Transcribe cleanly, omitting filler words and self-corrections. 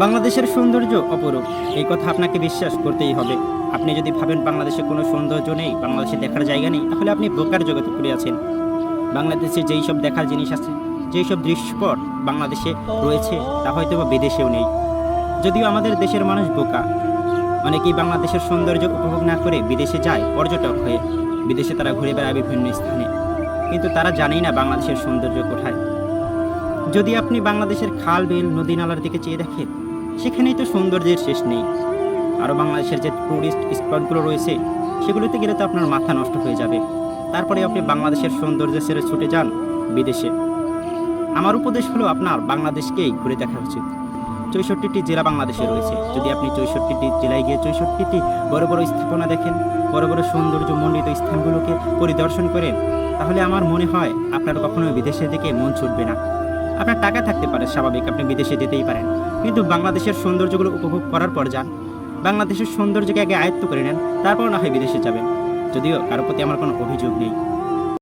বাংলাদেশের সৌন্দর্য অপরূপ, এই কথা আপনাকে বিশ্বাস করতেই হবে। আপনি যদি ভাবেন বাংলাদেশে কোনো সৌন্দর্য নেই, বাংলাদেশে দেখার জায়গা নেই, তাহলে আপনি বোকার জগতে পড়ে আছেন। বাংলাদেশে যেই সব দেখার জিনিস আছে, যেই সব দৃশ্যপট বাংলাদেশে রয়েছে, তা হয়তো বা বিদেশেও নেই। যদিও আমাদের দেশের মানুষ বোকা, অনেকেই বাংলাদেশের সৌন্দর্য উপভোগ না করে বিদেশে যায় পর্যটক হয়ে। বিদেশে তারা ঘুরে বেড়ায় বিভিন্ন স্থানে, কিন্তু তারা জানেই না বাংলাদেশের সৌন্দর্য কোথায়। যদি আপনি বাংলাদেশের খাল বিল নদী নালার দিকে চেয়ে দেখেন, সেখানেই তো সৌন্দর্যের শেষ নেই। আরও বাংলাদেশের যে ট্যুরিস্ট স্পটগুলো রয়েছে, সেগুলোতে গেলে তো আপনার মাথা নষ্ট হয়ে যাবে। তারপরে আপনি বাংলাদেশের সৌন্দর্য ছেড়ে ছুটে যান বিদেশে। আমার উপদেশ হলো আপনার বাংলাদেশকেই ঘুরে দেখা উচিত। 64টি জেলা বাংলাদেশে রয়েছে। যদি আপনি 64টি জেলায় গিয়ে 64টি বড় বড় স্থাপনা দেখেন, বড় বড় সৌন্দর্যমণ্ডিত স্থানগুলোকে পরিদর্শন করেন, তাহলে আমার মনে হয় আপনার কখনো বিদেশের দিকে মন ছুটবে না। আপনার টাকা থাকতে পারে, স্বাভাবিক, আপনি বিদেশে যেতেই পারেন, কিন্তু বাংলাদেশের সৌন্দর্যগুলো উপভোগ করার পর যান। বাংলাদেশের সৌন্দর্যকে আগে আয়ত্ত করে নেন, তারপর না হয় বিদেশে যাবেন। যদিও কারোর প্রতি আমার কোনো অভিযোগ নেই।